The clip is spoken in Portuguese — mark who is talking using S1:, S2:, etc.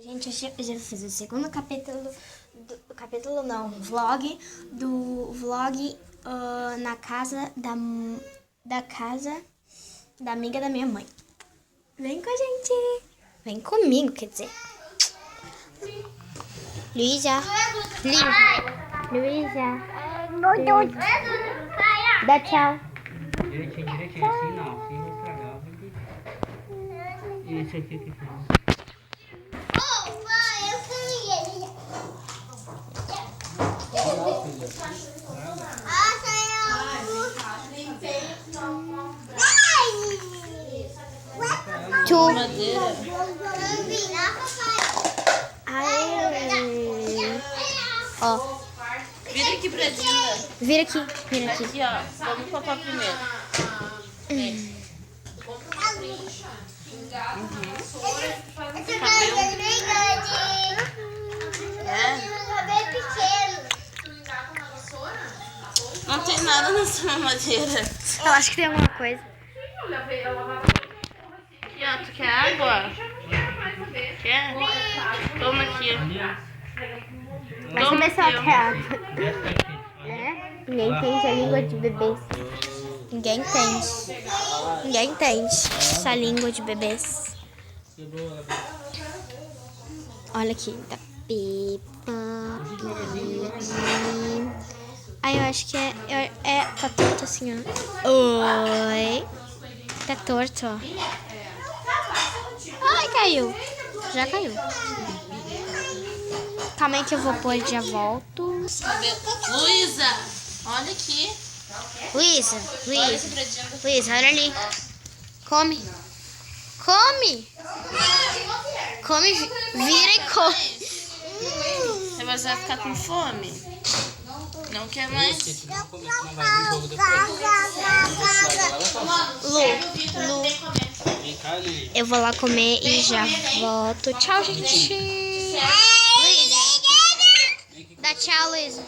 S1: Gente, eu já fiz o segundo capítulo não, vlog na casa da amiga da minha mãe. Vem com a gente. Vem comigo, quer dizer. Luísa. Dá tchau.
S2: Direitinho, assim não, assim não estragar. Esse aqui que faz.
S1: Ó.
S3: Vira aqui pra Dinda.
S1: Vira aqui.
S3: Aqui, ó. Vamos papar primeiro. Não tem nada nessa mamadeira.
S1: Eu acho que tem alguma coisa.
S3: Aqui, ó. Tu quer água? Quer? Toma aqui.
S1: Vai saber se ela quer água. Ninguém entende a língua de bebês. Ninguém entende essa língua de bebês. Olha aqui, da Pepa. Aí eu acho que tá torto assim, ó. Oi. Tá torto, ó. Ai, caiu. Já caiu. Calma aí que eu vou pôr e já volto.
S3: Luísa, olha aqui.
S1: Luísa, olha ali. Come, vira e come.
S3: Você vai ficar com fome? Não quer mais?
S1: Lu, eu vou lá comer e já volto. Tchau, gente. Luísa, dá tchau, Luísa.